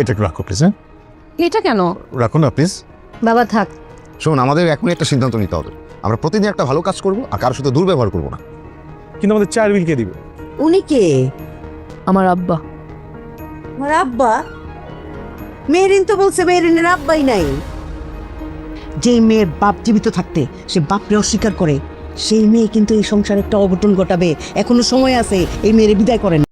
এটা একটু রাখো প্লিজ। হ্যাঁ, এটা কেন? রাখো না প্লিজ। বাবা থাক। শোন, আমাদের এখনই একটা সিদ্ধান্ত নিতে হবে। আমরা প্রতিদিন একটা ভালো কাজ করবো আর কারোর সাথে দুর্ব্যবহার করবো না। কিন্তু আমাদের চার বিল কে দিবে? উনি কে? আমার আব্বা। আমার আব্বা? মেরিন তো বলছে মেরিনের আব্বাই নাই। যে মেয়ের বাপ জীবিত থাকতে সে বাপরে অস্বীকার করে, সেই মেয়ে কিন্তু এই সংসারে একটা অঘটন ঘটাবে। এখনো সময় আছে, এই মেয়ের বিদায় করেন।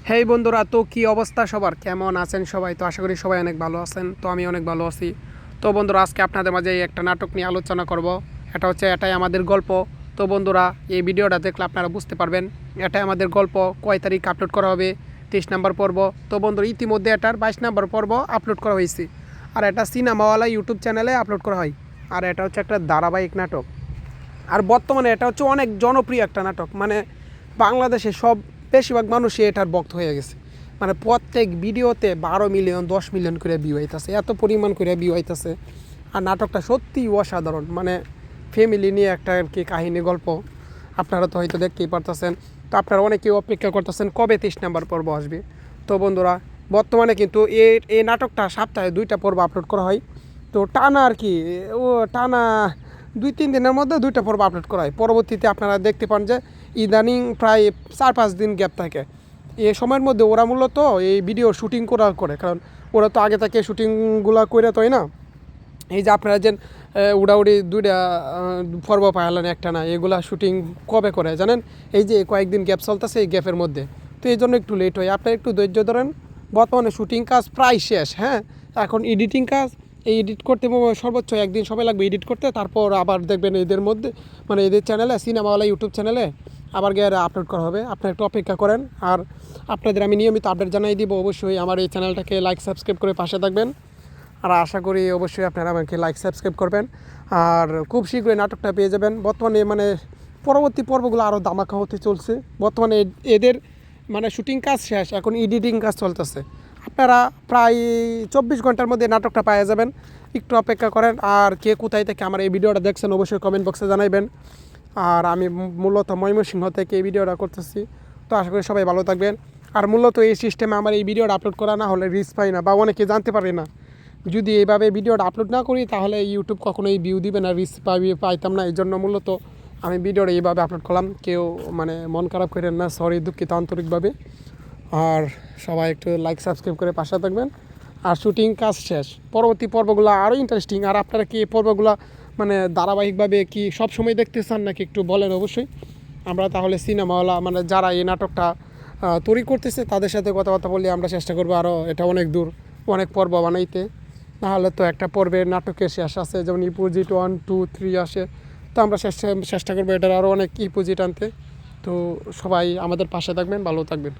হেই বন্ধুরা, তো কি অবস্থা সবার, কেমন আছেন সবাই? তো আশা করি সবাই অনেক ভালো আছেন। তো আমি অনেক ভালো আছি। তো বন্ধুরা, আজকে আপনাদের মাঝে একটা নাটক নিয়ে আলোচনা করব। এটা হচ্ছে এটাই আমাদের গল্প। তো বন্ধুরা, এই ভিডিওটা দেখলে আপনারা বুঝতে পারবেন এটাই আমাদের গল্প কয় তারিখ আপলোড করা হবে, 23 নম্বর পর্ব। তো বন্ধুরা, ইতিমধ্যে এটার 22 নম্বর পর্ব আপলোড করা হয়েছে। আর এটা সিনেমাওয়ালা ইউটিউব চ্যানেলে আপলোড করা হয়। আর এটা হচ্ছে একটা ধারাবাহিক নাটক। আর বর্তমানে এটা হচ্ছে অনেক জনপ্রিয় একটা নাটক। মানে বাংলাদেশে সব বেশিরভাগ মানুষই এটার ভক্ত হয়ে গেছে। মানে প্রত্যেক ভিডিওতে 12 মিলিয়ন 10 মিলিয়ন করে ভিউ হইতেছে, এত পরিমাণ করে ভিউ হইতেছে। আর নাটকটা সত্যিই অসাধারণ। মানে ফ্যামিলি নিয়ে একটা আর কি কাহিনী গল্প। আপনারা তো হয়তো দেখতেই পারতেছেন। তো আপনারা অনেকেই অপেক্ষা করতেছেন কবে 23 নম্বর পর্ব আসবে। তো বন্ধুরা, বর্তমানে কিন্তু এই নাটকটা সপ্তাহে 2টা পর্ব আপলোড করা হয়। তো টানা আর কি টানা 2-3 দিনের মধ্যে 2টা পর্ব আপলোড করা হয়। পরবর্তীতে আপনারা দেখতে পান যে ইদানিং প্রায় 4-5 দিন গ্যাপ থাকে। এই সময়ের মধ্যে ওরা মূলত এই ভিডিও শুটিং করে, কারণ ওরা তো আগে থেকে শুটিংগুলো করে তো না। এই যে আপনারা যে উড়াউড়ি 2টা পর্ব পাইলেন একটা না, এগুলা শুটিং কবে করে জানেন? এই যে কয়েকদিন গ্যাপ চলতেছে, এই গ্যাপের মধ্যে। তো এই জন্য একটু লেট হয়। আপনারা একটু ধৈর্য ধরেন। বর্তমানে শুটিং কাজ প্রায় শেষ। হ্যাঁ, এখন এডিটিং কাজ, এই এডিট করতে সর্বোচ্চ একদিন সময় লাগবে এডিট করতে। তারপর আবার দেখবেন এদের মধ্যে, মানে এদের চ্যানেলে, সিনেমাওয়ালা ইউটিউব চ্যানেলে আবার গিয়ে আপলোড করা হবে। আপনারা একটু অপেক্ষা করেন। আর আপনাদের আমি নিয়মিত আপডেট জানাই দিব। অবশ্যই আমার এই চ্যানেলটাকে লাইক সাবস্ক্রাইব করে পাশে থাকবেন। আর আশা করি অবশ্যই আপনারা আমাকে লাইক সাবস্ক্রাইব করবেন। আর খুব শীঘ্রই নাটকটা পেয়ে যাবেন। বর্তমানে মানে পরবর্তী পর্বগুলো আরও ধামাকা হতে চলছে। বর্তমানে এদের মানে শুটিং কাজ শেষ, এখন এডিটিং কাজ চলতেছে। আপনারা প্রায় 24 ঘন্টার মধ্যে নাটকটা পেয়ে যাবেন। একটু অপেক্ষা করেন। আর কে কোথায় থেকে আমার এই ভিডিওটা দেখছেন অবশ্যই কমেন্ট বক্সে জানাইবেন। আর আমি মূলত ময়মনসিংহ থেকে এই ভিডিওটা করতেছি। তো আশা করি সবাই ভালো থাকবেন। আর মূলত এই সিস্টেমে আমার এই ভিডিওটা আপলোড করা না হলে রিচ পাই না, বা অনেকে জানতে পারে না। যদি এইভাবে ভিডিওটা আপলোড না করি তাহলে ইউটিউব কখনোই ভিউ দিবে না, রিচ পাইতাম না। এই জন্য মূলত আমি ভিডিওটা এইভাবে আপলোড করলাম। কেউ মানে মন খারাপ করেন না, সরি, দুঃখিত আন্তরিকভাবে। আর সবাই একটু লাইক সাবস্ক্রাইব করে পাশে থাকবেন। আর শুটিং কাজ শেষ, পরবর্তী পর্বগুলো আরও ইন্টারেস্টিং। আর আপনারা কি এই পর্বগুলো মানে ধারাবাহিকভাবে কি সব সময় দেখতে চান নাকি একটু বলেন অবশ্যই। আমরা তাহলে সিনেমাওয়ালা মানে যারা এই নাটকটা তৈরি করতেছে তাদের সাথে কথাবার্তা বলে আমরা চেষ্টা করবো আরও এটা অনেক দূর, অনেক পর্ব বানাইতে। নাহলে তো একটা পর্বের নাটকের শেষ আছে, যেমন ইপোজিট 1, 2, 3 আসে। তো আমরা চেষ্টা করবো এটার আরও অনেক ইপোজিট আনতে। তো সবাই আমাদের পাশে থাকবেন, ভালো থাকবেন।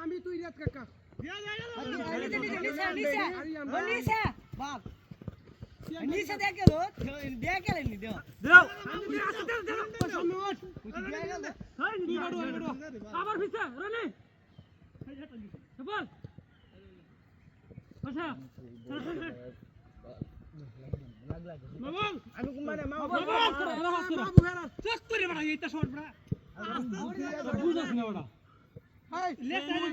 আমি তুই রেত কাকা আবার পিছে রানে বল আচ্ছা মামল আমি কুমারে মামল চেক করে বড়া এইটা শট বড়া বুঝাস না বড়া হাই লেট সাইড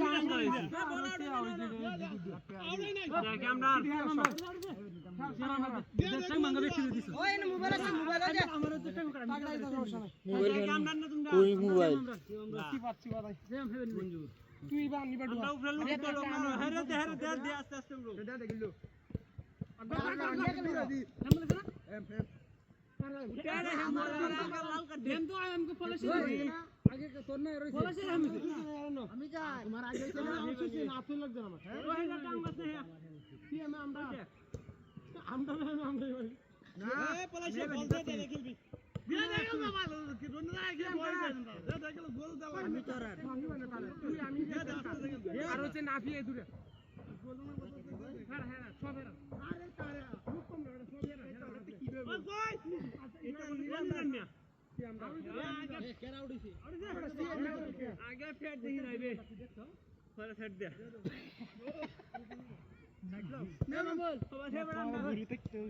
আগে তোর না রইছে আমি যা তোমার আগে চলে আসছে না আপনি লাগবে না রোহিঙ্গা কাম আছে কি আমরা না পলাশে বলতে দে খেলবি দিয়া দেখো বাবা কি রন না কি বল দে দেখো গোল দাও আমি তো আর তুই আমি আর হচ্ছে নাফিয়ে দূরে হ্যাঁ হ্যাঁ সব আরে তারে খুব কম রে সব রে কি হবে কই এটা নিলাম না আগে কেরা উড়িছে আগে ফেট দেখি রাইবে পরে ফেট দে না বল সবাই বড় আমরা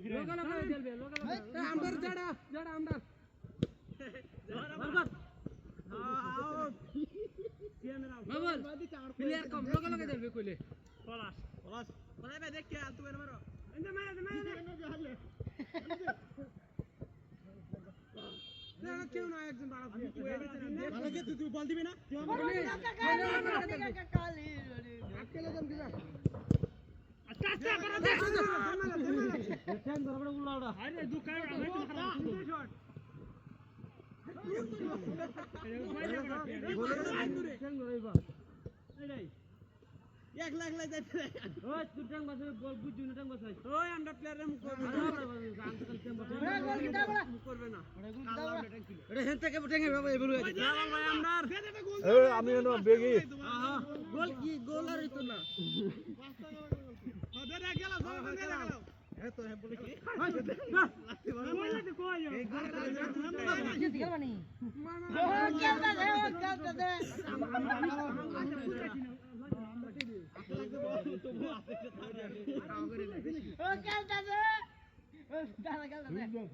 লোকা লোকা দেলবে লোকা লোকা আমদার জড়া জড়া আমদার বরকত বল প্লেয়ার কম লোকা লোকা দেলবে কইলে পলাশ পলাশ পলাশ ভাই দেখ কে আলতু করে মারো এনে মারো মারো না কেউ না একজন বাড়া ভালোকে তুই বল দিবি না কালি আকেলে দম দিবা আচ্ছা আচ্ছা করে দে ট্যাঙ্ক ধরে বড় উড়াওড়া আরে দুকায় আমি তো খারাপ শট ট্যাঙ্ক ধরেবা এইটাই এক লাখ লাই যাইতে ওই তুই ট্যাঙ্ক বাসে বল বুঝু না ট্যাঙ্ক বাসে ওই আন্ডার প্লেয়ার মুখ করবে না মুখ করবে না এটা হেন থেকে ট্যাঙ্কে বাবা এগুলো আছে না ভাই আমদার এই আমি এনো বেগি গোল কি গোল আর হইতো না দে দে গেল গোল দে গেল এ তো হে বলে কি লাগতে কই এই গোল দিতে গেলবানি ও কেলটা দে ও কেলটা দে দাঁড়া কেলটা দে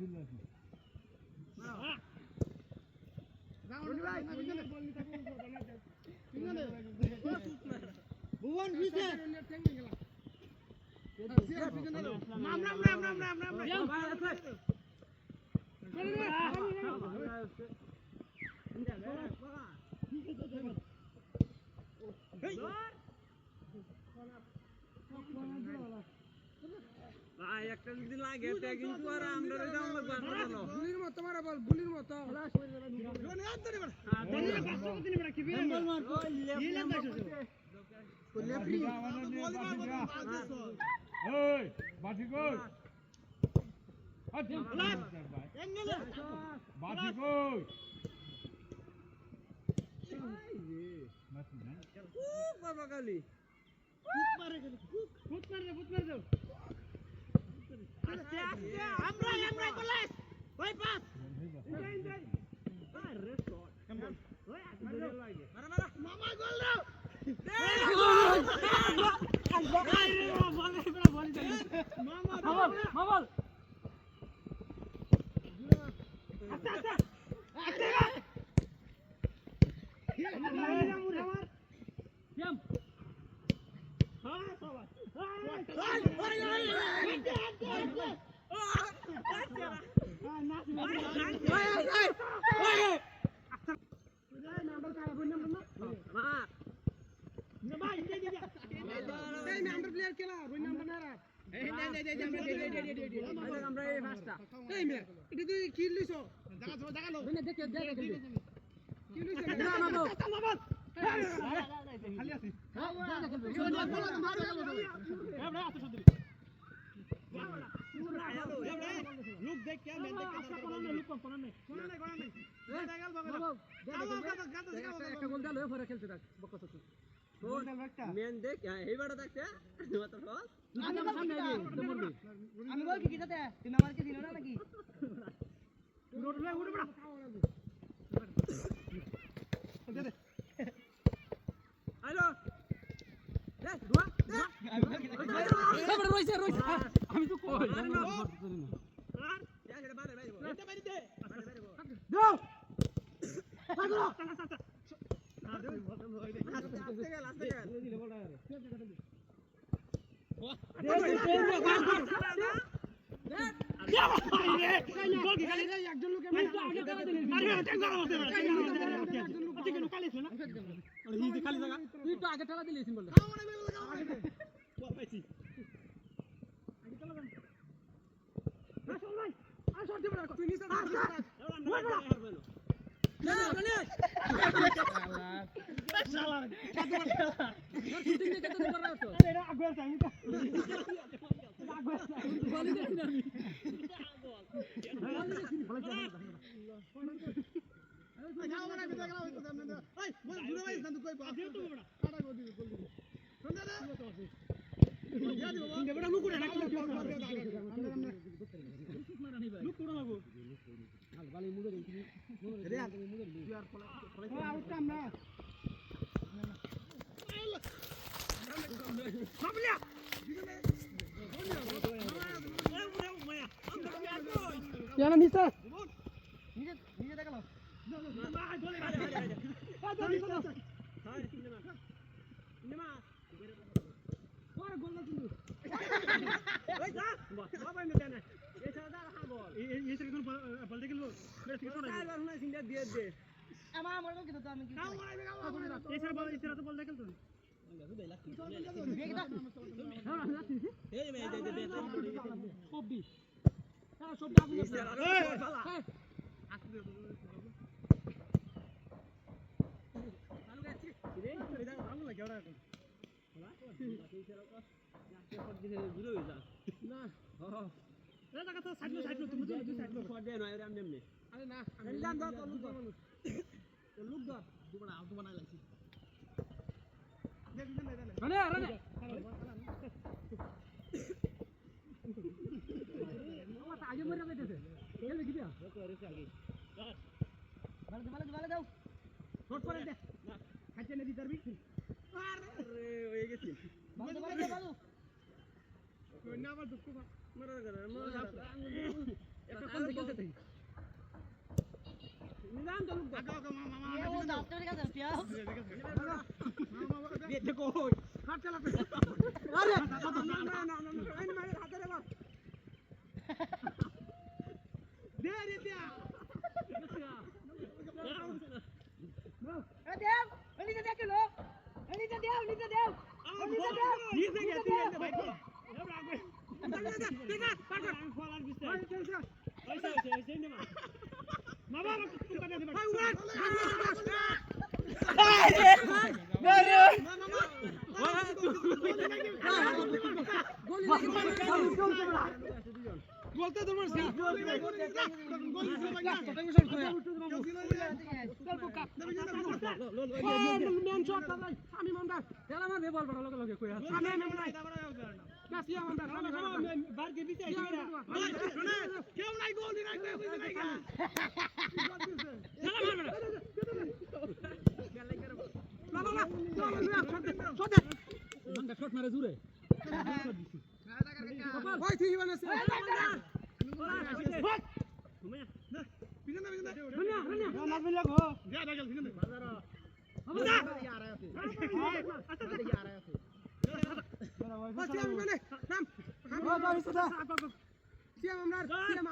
ভুবন ভিজে নাম ভাই একটা যদি লাগে তে কিন্তু আর আমরা দাম লাগবে না গুলির মত মারা বল গুলির মত জোনে আন্তরে বল দলিলে 500 দিন বড় কি বিল বল মার কি লেন দাইছো তো লেফরি এই বাটি কই আচ্ছা এঙ্গেলে বাটি কই বাবা গালি ফুট মারে দাও আস্তে আস্তে আমরা কলেজ ওই পাস আরে শট ওই মারা মামা গোল দাও মামা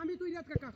আমি তুই রাত কাকা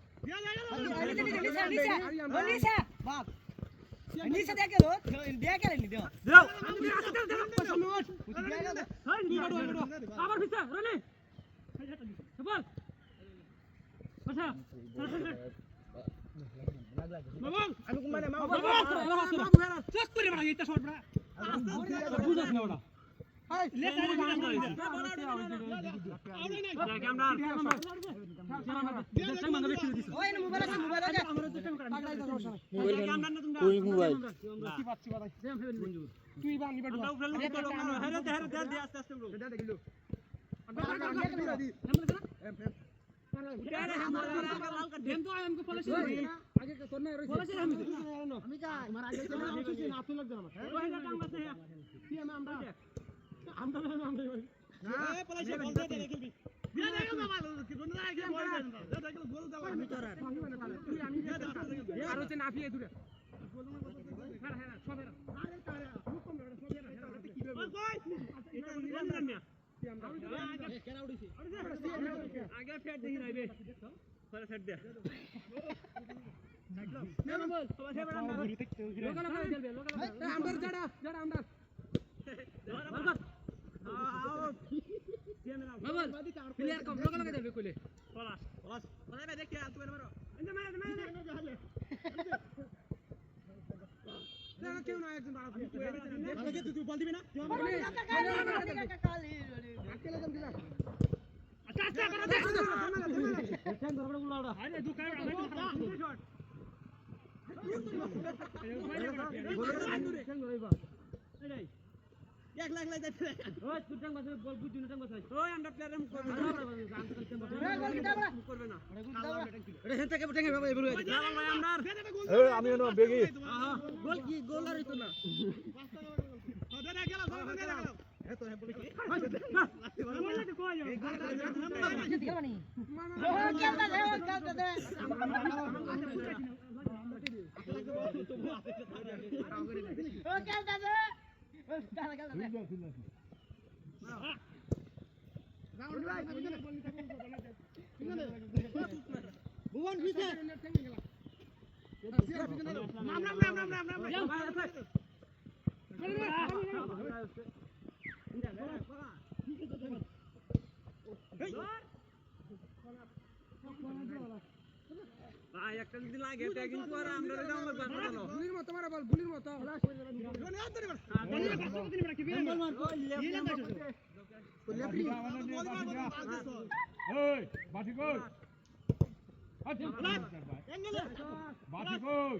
আমি বেগি একটা যদি লাগে এটা কিন্তু আর আমরা বুলির মতো মারা বল বুলির মতো বাটি কই বাটি কই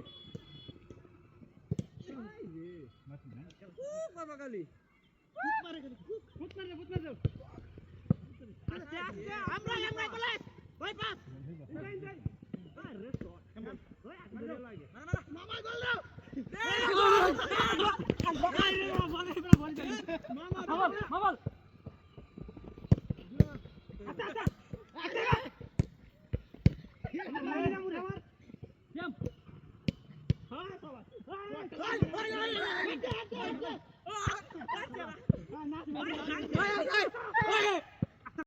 মামা